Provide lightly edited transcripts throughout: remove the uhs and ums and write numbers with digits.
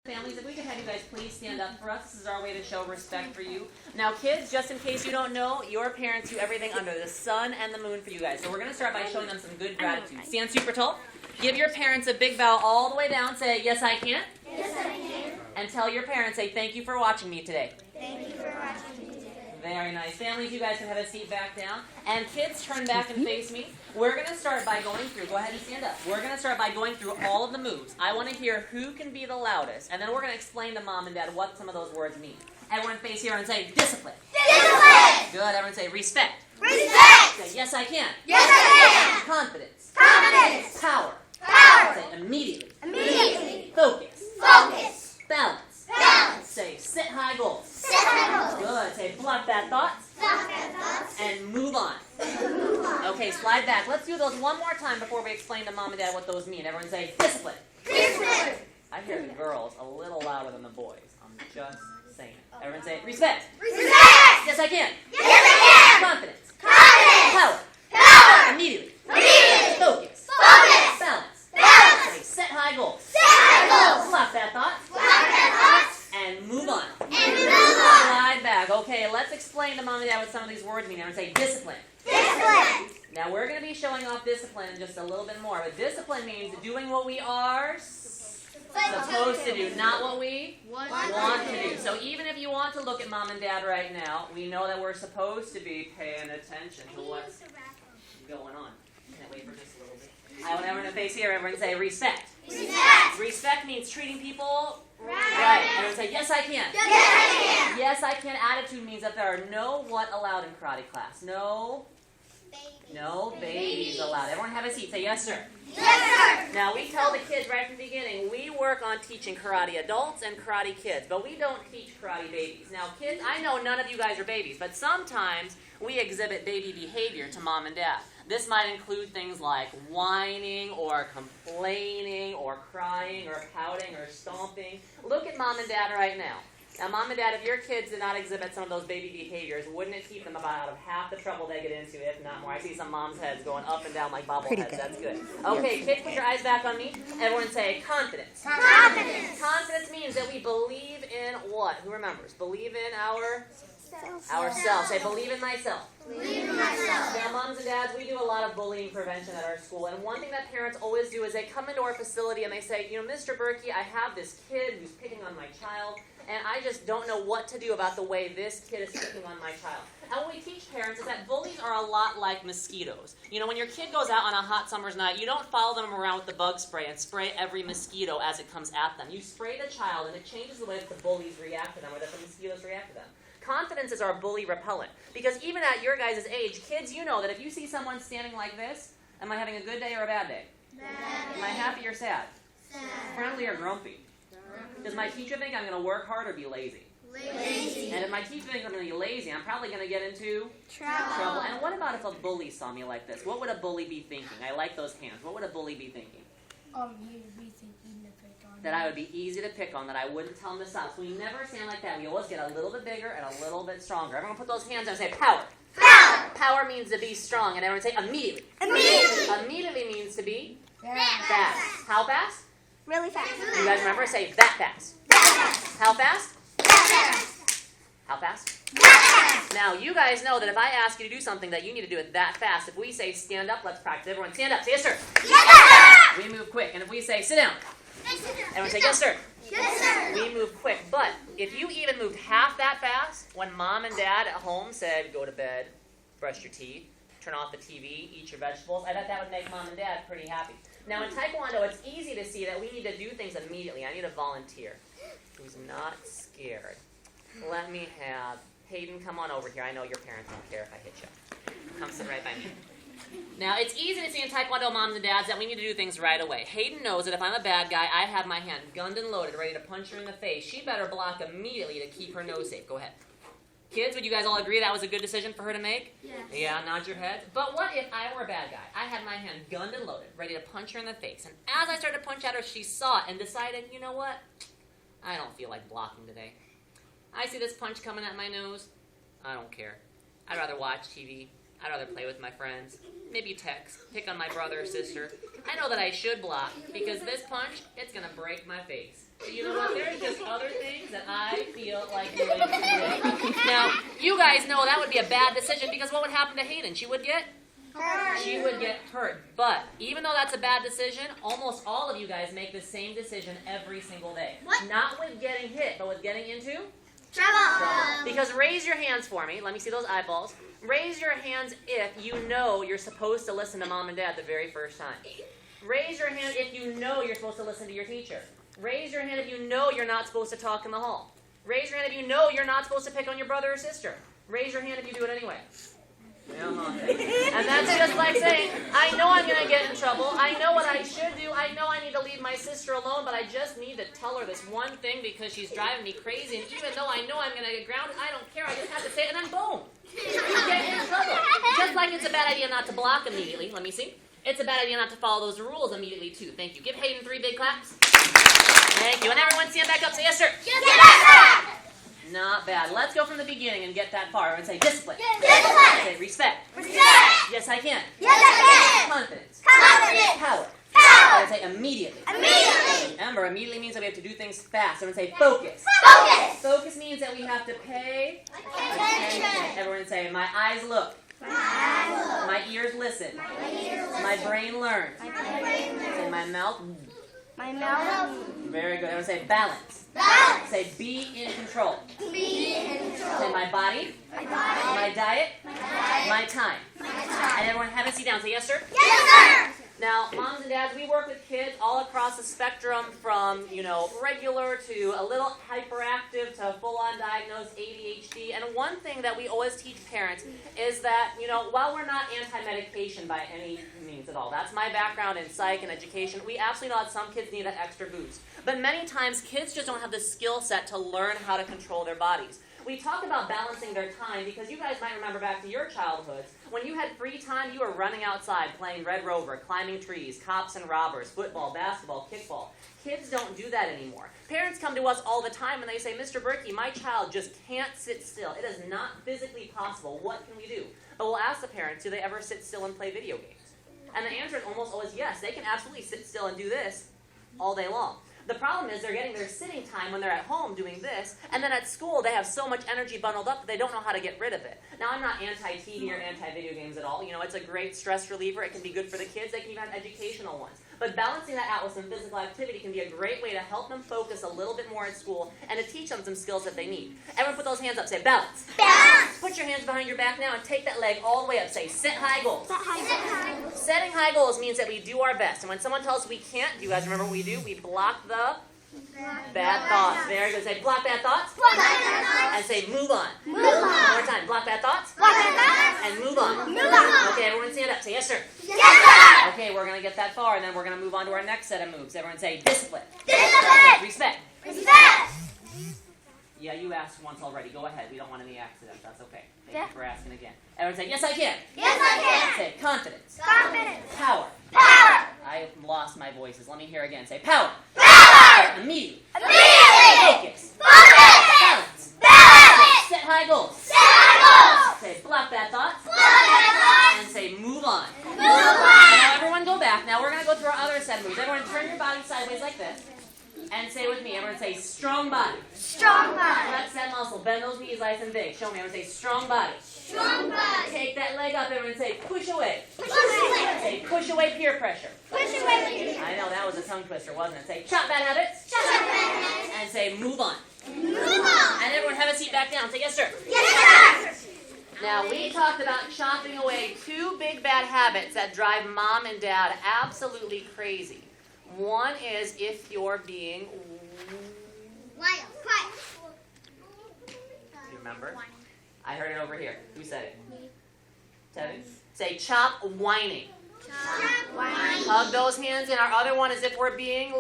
Families, if we could have you guys please stand up for us. This is our way to show respect for you. Now kids, just in case you don't know, your parents do everything under the sun and the moon for you guys. So we're going to start by showing them some good gratitude. Stand super tall. Give your parents a big bow all the way down. Say, yes I can. Yes I can. And tell your parents, say, thank you for watching me today. Thank you for watching me today. Very nice. Families, you guys can have a seat back down. And kids, turn back and face me. We're going to start by going through, go ahead and stand up. We're going to start by going through all of the moves. I want to hear who can be the loudest. And then we're going to explain to Mom and Dad what some of those words mean. Everyone face here and say, discipline. Discipline. Good. Everyone say, respect. Respect. Say, yes I can. Yes I can. Confidence. Confidence. Power. Power. Say, immediately. Immediately. Focus. Focus. Balance. Balance. Say, set high goals. Set high goals. Good. Say, block bad thoughts. Block bad thoughts. And move on. Move on. Okay, slide back. Let's do those one more time before we explain to Mom and Dad what those mean. Everyone say, discipline. Discipline. I hear the girls a little louder than the boys. I'm just saying. Everyone say, respect. Respect. Yes I can. Yes I can. Confidence. Confidence. Power. Power. Immediately. Immediately. Focus. Focus. Balance. Balance. Say, set high goals. Set high goals. Block bad thoughts. Block bad thoughts. And move on. And move on. Slide back. Okay, let's explain to Mom and Dad what some of these words mean. Everyone say, discipline. Discipline. Now we're going to be showing off discipline in just a little bit more. But discipline means doing what we are supposed to do, not what we want to do. So even if you want to look at Mom and Dad right now, we know that we're supposed to be paying attention to what's going on. Can't wait for just a little bit. I want everyone to face here. Everyone say respect. Respect. Respect means treating people right. Everyone say yes I can. Yes I can. Yes I can attitude means that there are no what allowed in karate class. No babies allowed. Everyone have a seat. Say yes sir. Yes sir. Now we tell the kids right from the beginning, we work on teaching karate adults and karate kids, but we don't teach karate babies. Now kids, I know none of you guys are babies, but sometimes we exhibit baby behavior to Mom and Dad. This might include things like whining or complaining or crying or pouting or stomping. Look at Mom and Dad right now. Now, Mom and Dad, if your kids did not exhibit some of those baby behaviors, wouldn't it keep them out of half the trouble they get into, if not more? I see some moms' heads going up and down like bobbleheads. That's good. Okay, kids, put your eyes back on me. Everyone say confidence. Confidence. Confidence means that we believe in what? Who remembers? Believe in ourselves. Say, believe in myself. Believe in myself. Now, moms and dads, we do a lot of bullying prevention at our school, and one thing that parents always do is they come into our facility and they say, you know, Mr. Berkey, I have this kid who's picking on my child, and I just don't know what to do about the way this kid is picking on my child. And what we teach parents is that bullies are a lot like mosquitoes. You know, when your kid goes out on a hot summer's night, you don't follow them around with the bug spray and spray every mosquito as it comes at them. You spray the child, and it changes the way that the bullies react to them or that the mosquitoes react to them. Confidence is our bully repellent. Because even at your guys' age, kids, you know that if you see someone standing like this, am I having a good day or a bad day? Bad. Am I happy or sad? Sad. Friendly or grumpy? Does my teacher think I'm going to work hard or be lazy? Lazy. And if my teacher thinks I'm going to be lazy, I'm probably going to get into Trouble. And what about if a bully saw me like this? What would a bully be thinking? I like those hands. What would a bully be thinking? You'd be thinking to pick on. That I would be easy to pick on, that I wouldn't tell him to stop. So we never stand like that. We always get a little bit bigger and a little bit stronger. Everyone put those hands down and say power. Power. Power means to be strong. And everyone say immediately. Immediately. Immediately means to be Fast. fast. How fast? Really fast. You guys remember? Say that fast. Fast. How fast? Fast. How fast? Fast. Now, you guys know that if I ask you to do something that you need to do it that fast, if we say stand up, let's practice. Everyone stand up. Say yes, sir. Yes sir. We move quick. And if we say sit down, everyone say yes, sir. Yes sir. We move quick. But if you even moved half that fast, when Mom and Dad at home said go to bed, brush your teeth, turn off the TV, eat your vegetables, I bet that would make Mom and Dad pretty happy. Now in Taekwondo, it's easy to see that we need to do things immediately. I need a volunteer who's not scared. Let me have Hayden come on over here. I know your parents don't care if I hit you. Come sit right by me. Now, it's easy to see in Taekwondo moms and dads that we need to do things right away. Hayden knows that if I'm a bad guy, I have my hand gunned and loaded, ready to punch her in the face. She better block immediately to keep her nose safe. Go ahead. Kids, would you guys all agree that was a good decision for her to make? Yes. Yeah, nod your heads. But what if I were a bad guy? I had my hand gunned and loaded, ready to punch her in the face. And as I started to punch at her, she saw it and decided, you know what? I don't feel like blocking today. I see this punch coming at my nose. I don't care. I'd rather watch TV. I'd rather play with my friends. Maybe text. Pick on my brother or sister. I know that I should block because this punch, it's going to break my face. But you know what? There's just other things that I feel like doing today. Now, you guys know that would be a bad decision because what would happen to Hayden? She would get hurt. But even though that's a bad decision, almost all of you guys make the same decision every single day. What? Not with getting hit, but with getting into Trouble. Because raise your hands for me. Let me see those eyeballs. Raise your hands if you know you're supposed to listen to mom and dad the very first time. Raise your hand if you know you're supposed to listen to your teacher. Raise your hand if you know you're not supposed to talk in the hall. Raise your hand if you know you're not supposed to pick on your brother or sister. Raise your hand if you do it anyway. And that's just like saying, I know I'm going to get in trouble. I know what I should do. I know I need to leave my sister alone, but I just need to tell her this one thing because she's driving me crazy. And even though I know I'm going to get grounded, I don't care. I just have to say it, and then boom. You get in trouble. Just like it's a bad idea not to block immediately. Let me see. It's a bad idea not to follow those rules immediately, too. Thank you. Give Hayden 3 big claps. Thank you. And everyone stand back up. Say, yes, sir. Yes, sir. Not bad. Let's go from the beginning and get that far. And say discipline. Discipline. Say respect. Respect. Yes, I can. Yes, I can. Confidence. Confidence. Power. Power. And say immediately. Immediately. Remember, immediately means that we have to do things fast. Everyone say focus. Focus. Focus means that we have to pay attention. Everyone say, my eyes look. My ears listen. My brain learns. Say, my mouth. My mouth. Very good. Everyone say balance. Balance. Say be in control. Be in control. Say my body. My body. My diet. My diet. My time. My time. And everyone have a seat down. Say yes, sir. Yes, sir. Now, moms and dads, we work with kids all across the spectrum from, regular to a little hyperactive to full-on diagnosed ADHD. And one thing that we always teach parents is that, while we're not anti-medication by any means at all, that's my background in psych and education, we absolutely know that some kids need that extra boost. But many times, kids just don't have the skill set to learn how to control their bodies. We talk about balancing their time because you guys might remember back to your childhoods. When you had free time, you were running outside, playing Red Rover, climbing trees, cops and robbers, football, basketball, kickball. Kids don't do that anymore. Parents come to us all the time and they say, Mr. Berkey, my child just can't sit still. It is not physically possible. What can we do? But we'll ask the parents, do they ever sit still and play video games? And the answer is almost always yes. They can absolutely sit still and do this all day long. The problem is they're getting their sitting time when they're at home doing this, and then at school they have so much energy bundled up that they don't know how to get rid of it. Now, I'm not anti-TV or anti-video games at all. It's a great stress reliever. It can be good for the kids. They can even have educational ones. But balancing that out with some physical activity can be a great way to help them focus a little bit more at school and to teach them some skills that they need. Everyone put those hands up. Say balance. Balance. Put your hands behind your back now and take that leg all the way up. Say set high goals. Set high goals. Setting high goals means that we do our best. And when someone tells us we can't, do you guys remember what we do? We block the bad thoughts. Very good. Say block bad thoughts. Block bad thoughts. And say move on. Move on. One more time. Block bad thoughts. Block bad thoughts. And move on. Move on. Okay, everyone stand up. Say yes, sir. Yes, sir. Okay, we're going to get that far, and then we're going to move on to our next set of moves. Everyone say discipline. Discipline. Respect. Respect. Yeah, you asked once already. Go ahead. We don't want any accidents. That's okay. Thank Yeah. you for asking again. Everyone say, yes, I can. Yes, I can. Say confidence. Confidence. Power. Power. I lost my voices. Let me hear again. Say power. Power. Immediately. Immediately. Focus. Focus. Balance. Balance. Set high goals. Set high goals. Say block bad thoughts. Block bad thoughts. And say move on. Move Now on. everyone go back. Now we're going to go through our other set of moves. Everyone turn your body sideways like this. And say with me. Everyone say strong body. Strong body. Flex that muscle. Bend those knees nice and big. Show me. Everyone say strong body. Strong body. Take that leg up. Everyone say push away. Push away. Say push away peer pressure. Push away. I know that was a tongue twister, wasn't it? Say chop bad habits. Shut up. And say move on. Move on. And everyone have a seat back down. Say yes, sir. Yes, sir. Now, we talked about chopping away 2 big bad habits that drive mom and dad absolutely crazy. One is if you're being... Wild. Quiet. Do you remember? I heard it over here. Who said it? Tevin? Say chop whining. Whining. Hug those hands. And our other one is if we're being...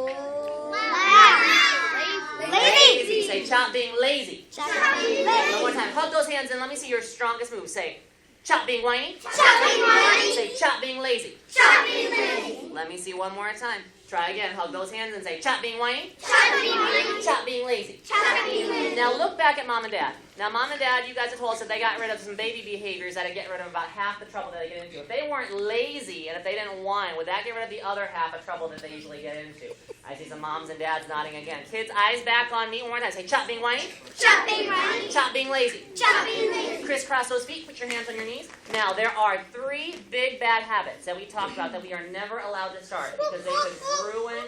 Lazy. Say chop being lazy. Lazy. One more time. Hug those hands and let me see your strongest move. Say chop being whiny. Chopping whining. Say chop being lazy. Chopping lazy. Let me see one more time. Try again. Hug those hands and say chop being whiny. Chopping whining. Chop being lazy. Chopping lazy. Now look back at mom and dad. Now mom and dad, you guys have told us that they got rid of some baby behaviors that would get rid of about half the trouble that they get into. If they weren't lazy and if they didn't whine, would that get rid of the other half of trouble that they usually get into? I see some moms and dads nodding again. Kids, eyes back on me one more time. Say, chop being whiny. Chop being whiny. Chop being lazy. Chop being lazy. Crisscross those feet. Put your hands on your knees. Now, there are 3 big bad habits that we talked about that we are never allowed to start because they could ruin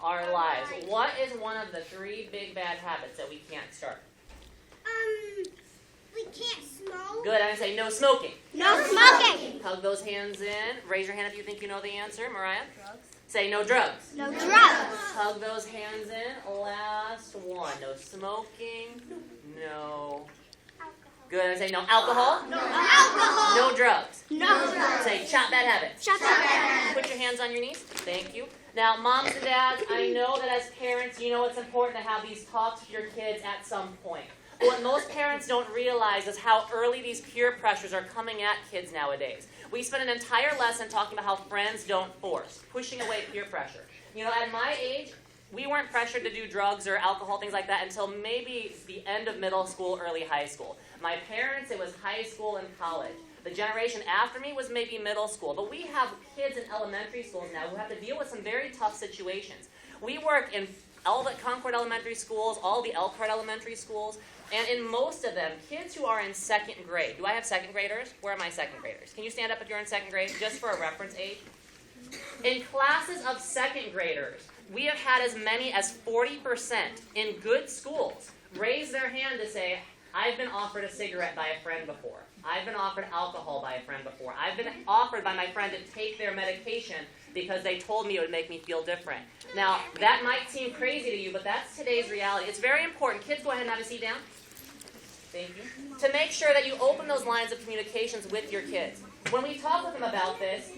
our lives. What is one of the 3 big bad habits that we can't start? We can't smoke. Good. I'm going to say no smoking. No smoking. Hug those hands in. Raise your hand if you think you know the answer. Mariah? Say no drugs. No drugs. Hug those hands in. Last one. No smoking. No. Good. I'm say no alcohol. No alcohol. No drugs. No drugs. Say chop bad habits. Chop that. Put your hands on your knees. Thank you. Now, moms and dads, I know that as parents, you know it's important to have these talks with your kids at some point. But what most parents don't realize is how early these peer pressures are coming at kids nowadays. We spent an entire lesson talking about how friends don't force, pushing away peer pressure. You know, at my age, we weren't pressured to do drugs or alcohol, things like that, until maybe the end of middle school, early high school. My parents, it was high school and college. The generation after me was maybe middle school. But we have kids in elementary schools now who have to deal with some very tough situations. We work in all the Concord elementary schools, all the Elkhart elementary schools, and in most of them, kids who are in 2nd grade. Do I have 2nd graders? Where are my 2nd graders? Can you stand up if you're in 2nd grade, just for a reference age? In classes of 2nd graders, we have had as many as 40% in good schools raise their hand to say, I've been offered a cigarette by a friend before. I've been offered alcohol by a friend before. I've been offered by my friend to take their medication because they told me it would make me feel different. Now, that might seem crazy to you, but that's today's reality. It's very important. Kids, go ahead and have a seat down. Thank you. To make sure that you open those lines of communications with your kids. When we talk with them about this,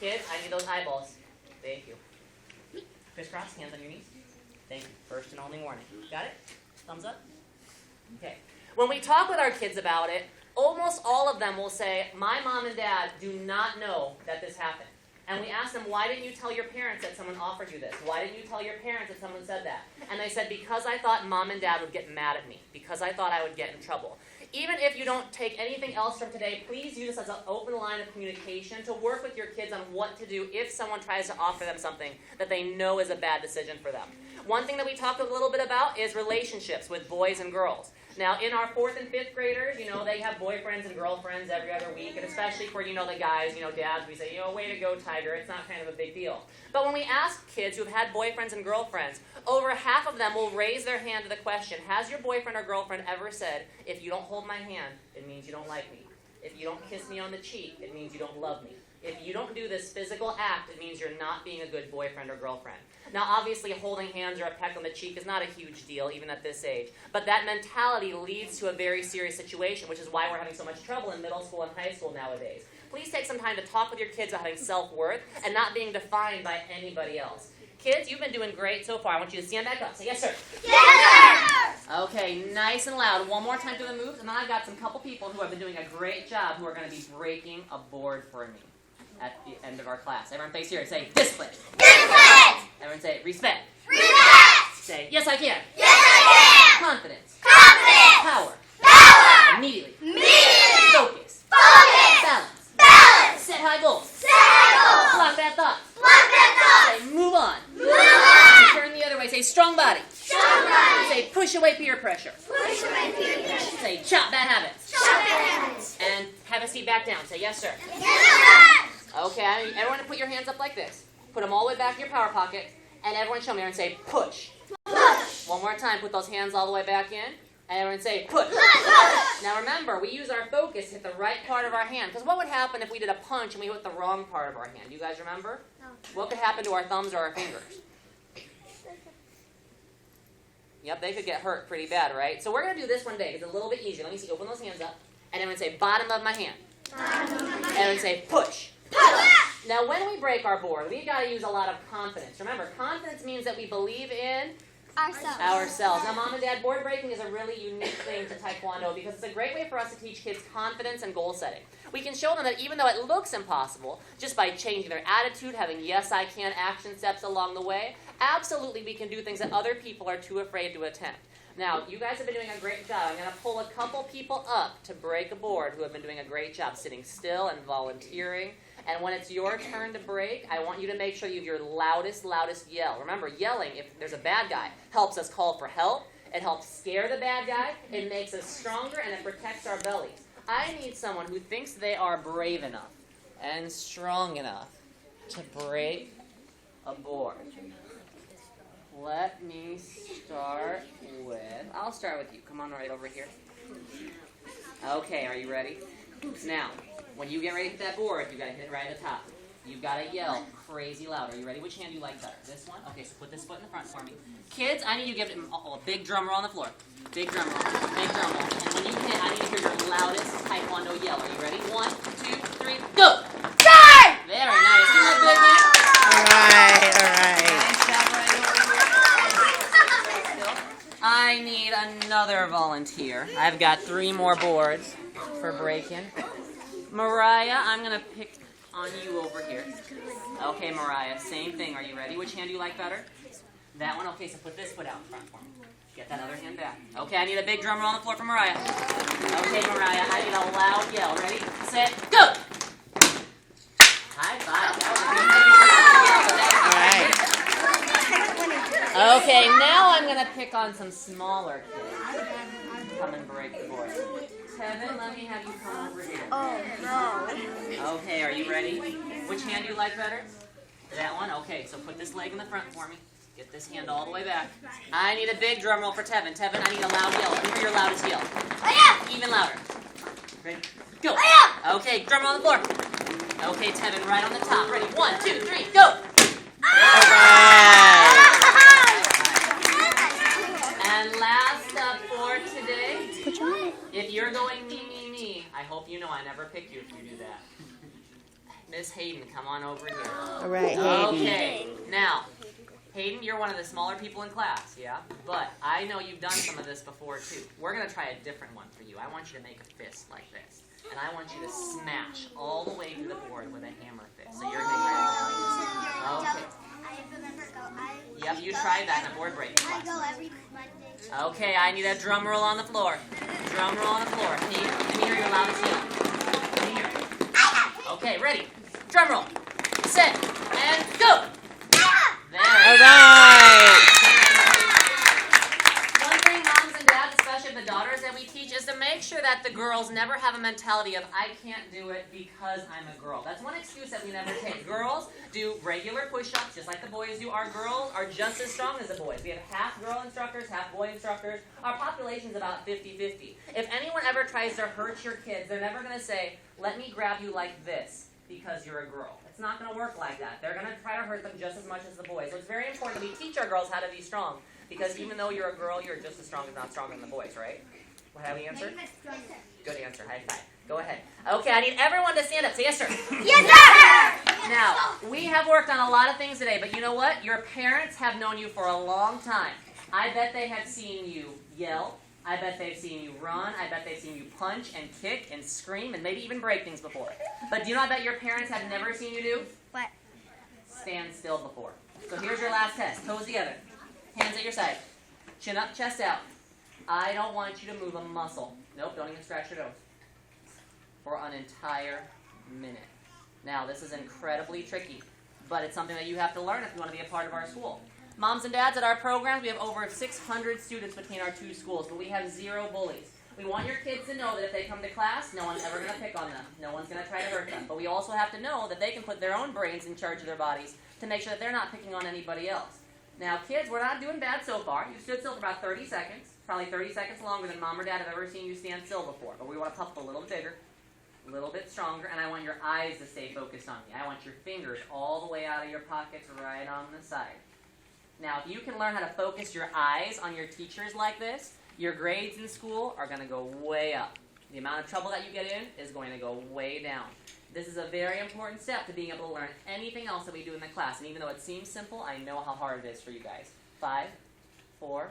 kids, I need those eyeballs. Thank you. Crisscross, hands on your knees. Thank you. First and only warning. Got it? Thumbs up? Okay. When we talk with our kids about it, almost all of them will say, my mom and dad do not know that this happened. And we ask them, why didn't you tell your parents that someone offered you this? Why didn't you tell your parents that someone said that? And they said, because I thought mom and dad would get mad at me. Because I thought I would get in trouble. Even if you don't take anything else from today, please use this as an open line of communication to work with your kids on what to do if someone tries to offer them something that they know is a bad decision for them. One thing that we talked a little bit about is relationships with boys and girls. Now, in our 4th and 5th graders, they have boyfriends and girlfriends every other week, and especially for, the guys, dads, we say, way to go, Tiger. It's not kind of a big deal. But when we ask kids who've had boyfriends and girlfriends, over half of them will raise their hand to the question, has your boyfriend or girlfriend ever said, if you don't hold my hand, it means you don't like me. If you don't kiss me on the cheek, it means you don't love me. If you don't do this physical act, it means you're not being a good boyfriend or girlfriend. Now, obviously, holding hands or a peck on the cheek is not a huge deal, even at this age. But that mentality leads to a very serious situation, which is why we're having so much trouble in middle school and high school nowadays. Please take some time to talk with your kids about having self-worth and not being defined by anybody else. Kids, you've been doing great so far. I want you to stand back up. Say, yes, sir. Yes, sir. Okay, nice and loud. One more time through the moves, and then I've got some couple people who have been doing a great job who are going to be breaking a board for me at the end of our class. Everyone face here and say, discipline. Discipline. Everyone say, respect. Respect. Say, yes, I can. Yes, I can. Confidence. Confidence. Power. Power. Immediately. Immediately. Focus. Focus. Balance. Balance. Set high goals. Set high goals. Block bad thoughts. Block bad thoughts. Say, move on. Move on. Turn the other way. Say, strong body. Strong body. Say, push away peer pressure. Push away peer pressure. Say, chop bad habits. Chop bad habits. And have a seat back down. Say, yes, sir. Yes, sir. Okay, I need everyone to put your hands up like this. Put them all the way back in your power pocket. And everyone show me and say, push. Push. One more time, put those hands all the way back in. And everyone say, push. Push. Now remember, we use our focus to hit the right part of our hand. Because what would happen if we did a punch and we hit the wrong part of our hand? You guys remember? No. What could happen to our thumbs or our fingers? Yep, they could get hurt pretty bad, right? So we're going to do this one day. It's a little bit easier. Let me see. Open those hands up. And everyone say, bottom of my hand. And everyone say, push. Push. Now, when we break our board, we've got to use a lot of confidence. Remember, confidence means that we believe in ourselves. Now, mom and dad, board breaking is a really unique thing to Taekwondo because it's a great way for us to teach kids confidence and goal setting. We can show them that even though it looks impossible, just by changing their attitude, having yes, I can action steps along the way, absolutely we can do things that other people are too afraid to attempt. Now, you guys have been doing a great job. I'm going to pull a couple people up to break a board who have been doing a great job sitting still and volunteering. And when it's your turn to break, I want you to make sure you have your loudest yell. Remember, yelling, if there's a bad guy, helps us call for help. It helps scare the bad guy. It makes us stronger, and it protects our bellies. I need someone who thinks they are brave enough and strong enough to break a board. Let me start with, I'll start with you. Come on right over here. Okay, are you ready? Now, when you get ready to hit that board, you got to hit it right at the top. You've got to yell crazy loud. Are you ready? Which hand do you like better? This one? Okay, so put this foot in the front for me. Kids, I need you to give it a big drum roll on the floor. Big drum roll. Big drum roll. And when you hit, I need to hear your loudest taekwondo yell. Are you ready? 1, 2, 3, go! Start! Very nice. Give me a big hand. All right, all right. Nice job right over here. I need another volunteer. I've got 3 more boards for breaking. Mariah, I'm going to pick on you over here. Okay, Mariah, same thing. Are you ready? Which hand do you like better? That one? Okay, so put this foot out in front for me. Get that other hand back. Okay, I need a big drum roll on the floor for Mariah. Okay, Mariah, I need a loud yell. Ready, set, go! High five. All right. Okay, now I'm going to pick on some smaller kids. Come and break the board. Kevin, let me have you come over here. Oh, no. Okay, are you ready? Which hand do you like better? That one? Okay, so put this leg in the front for me. Get this hand all the way back. I need a big drum roll for Tevin. Tevin, I need a loud yell. Let me hear your loudest yell. Even louder. Ready? Go. Okay, drum roll on the floor. Okay, Tevin, right on the top. Ready? 1, 2, 3, go! All right. And last up for today, if you're going me, I hope you know I never pick you if you do that. Miss Hayden, come on over here. All right, Hayden. Okay, now, Hayden, you're one of the smaller people in class, yeah? But I know you've done some of this before, too. We're going to try a different one for you. I want you to make a fist like this. And I want you to smash all the way through the board with a hammer fist. So you're getting ready. Okay. Yep, you tried that in a board break class. I go every Monday. Okay, I need a drum roll on the floor. Drum roll on the floor. Hayden, let me hear your loudest yell. Let me hear it. Okay, ready. Drum roll. Set. And go. There. All right. One thing moms and dads, especially the daughters that we teach, is to make sure that the girls never have a mentality of, I can't do it because I'm a girl. That's one excuse that we never take. Girls do regular push-ups just like the boys do. Our girls are just as strong as the boys. We have half girl instructors, half boy instructors. Our population's about 50-50. If anyone ever tries to hurt your kids, they're never going to say, let me grab you like this because you're a girl. It's not going to work like that. They're going to try to hurt them just as much as the boys. So it's very important we teach our girls how to be strong, because even though you're a girl, you're just as strong, if not stronger than the boys, right? What have we answered? Good answer. High five. Go ahead. Okay, I need everyone to stand up. Say yes, sir. Yes, sir! Now, we have worked on a lot of things today, but you know what? Your parents have known you for a long time. I bet they have seen you yell. I bet they've seen you run. I bet they've seen you punch and kick and scream and maybe even break things before. But do you know I bet your parents have never seen you do? What? Stand still before. So here's your last test. Toes together. Hands at your side. Chin up, chest out. I don't want you to move a muscle. Nope, don't even scratch your nose. For an entire minute. Now, this is incredibly tricky, but it's something that you have to learn if you want to be a part of our school. Moms and dads, at our programs, we have over 600 students between our 2 schools, but we have 0 bullies. We want your kids to know that if they come to class, no one's ever going to pick on them. No one's going to try to hurt them. But we also have to know that they can put their own brains in charge of their bodies to make sure that they're not picking on anybody else. Now, kids, we're not doing bad so far. You stood still for about 30 seconds. Probably 30 seconds longer than mom or dad have ever seen you stand still before. But we want to puff a little bigger, a little bit stronger, and I want your eyes to stay focused on me. I want your fingers all the way out of your pockets right on the side. Now, if you can learn how to focus your eyes on your teachers like this, your grades in school are going to go way up. The amount of trouble that you get in is going to go way down. This is a very important step to being able to learn anything else that we do in the class. And even though it seems simple, I know how hard it is for you guys. 5, 4,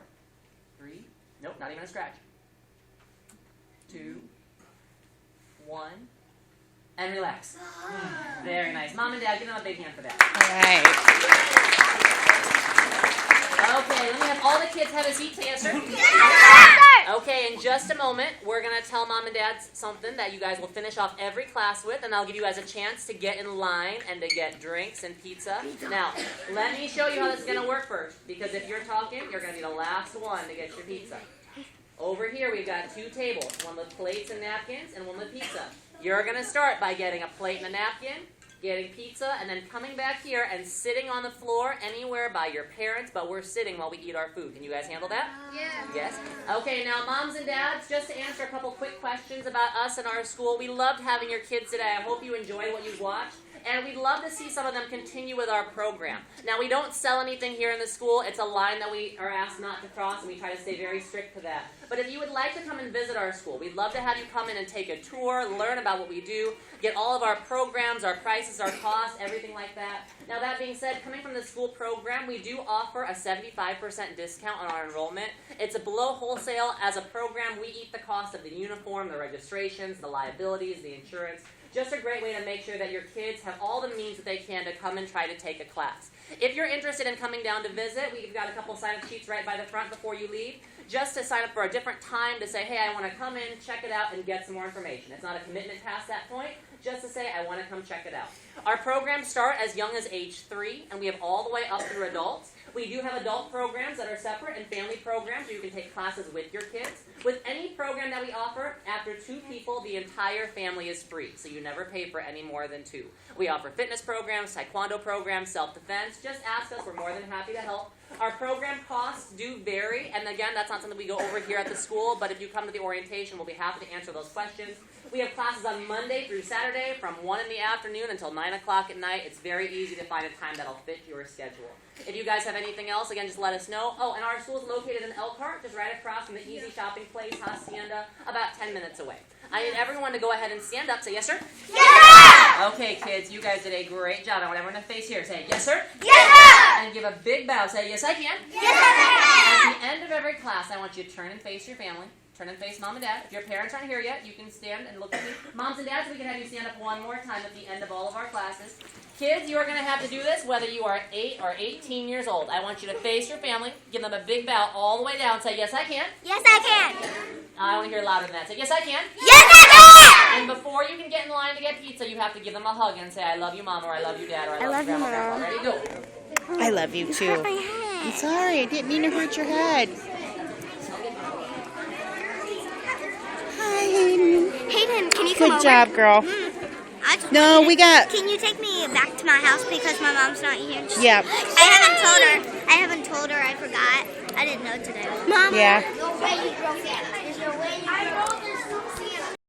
3, nope, not even a scratch. 2, 1, and relax. Very nice. Mom and Dad, give them a big hand for that. All right. Okay, let me have all the kids have a seat. Say yes, sir. Okay, in just a moment, we're going to tell Mom and Dad something that you guys will finish off every class with, and I'll give you guys a chance to get in line and to get drinks and pizza. Now, let me show you how this is going to work first, because if you're talking, you're going to be the last one to get your pizza. Over here, we've got 2 tables, one with plates and napkins and one with pizza. You're going to start by getting a plate and a napkin, getting pizza, and then coming back here and sitting on the floor anywhere by your parents, but we're sitting while we eat our food. Can you guys handle that? Yeah. Yes? Okay, now moms and dads, just to answer a couple quick questions about us and our school. We loved having your kids today. I hope you enjoyed what you watched. And we'd love to see some of them continue with our program. Now, we don't sell anything here in the school. It's a line that we are asked not to cross, and we try to stay very strict to that. But if you would like to come and visit our school, we'd love to have you come in and take a tour, learn about what we do, get all of our programs, our prices, our costs, everything like that. Now, that being said, coming from the school program, we do offer a 75% discount on our enrollment. It's a below wholesale. As a program, we eat the cost of the uniform, the registrations, the liabilities, the insurance. Just a great way to make sure that your kids have all the means that they can to come and try to take a class. If you're interested in coming down to visit, we've got a couple sign-up sheets right by the front before you leave, just to sign up for a different time to say, hey, I want to come in, check it out, and get some more information. It's not a commitment past that point, just to say, I want to come check it out. Our programs start as young as age 3, and we have all the way up through adults. We do have adult programs that are separate and family programs where you can take classes with your kids. With any program that we offer, after 2 people, the entire family is free, so you never pay for any more than 2. We offer fitness programs, taekwondo programs, self-defense. Just ask us. We're more than happy to help. Our program costs do vary, and again, that's not something we go over here at the school, but if you come to the orientation, we'll be happy to answer those questions. We have classes on Monday through Saturday from 1 in the afternoon until 9 o'clock at night. It's very easy to find a time that'll fit your schedule. If you guys have anything else, again, just let us know. Oh, and our school is located in Elkhart, just right across from the Easy Shopping Place, Hacienda, about 10 minutes away. I need everyone to go ahead and stand up. Say yes, sir. Yes! Okay, kids, you guys did a great job. I want everyone to face here. Say yes, sir. Yes! And give a big bow. Say yes, I can. Yes! At the end of every class, I want you to turn and face your family. Turn and face mom and dad. If your parents aren't here yet, you can stand and look at me. Moms and dads, we can have you stand up one more time at the end of all of our classes. Kids, you are going to have to do this whether you are 8 or 18 years old. I want you to face your family, give them a big bow all the way down. Say, yes, I can. Yes, I can. I want to hear louder than that. Say, yes, I can. Yes, I And before you can get in line to get pizza, you have to give them a hug and say, I love you, Mom, or I love you, Dad, or I love you, Grandma, Grandpa. Ready, go. I love you too. hurt my head. I'm sorry. I didn't mean to hurt your head. Hi, Hayden. Hayden, can you come Good over? job, girl. I just No, want you we to- got- Can you take me back to my house because my mom's not here? Yeah. I haven't told her. I forgot. I didn't know today. Mom. Yeah. No way you broke that. There's no way you broke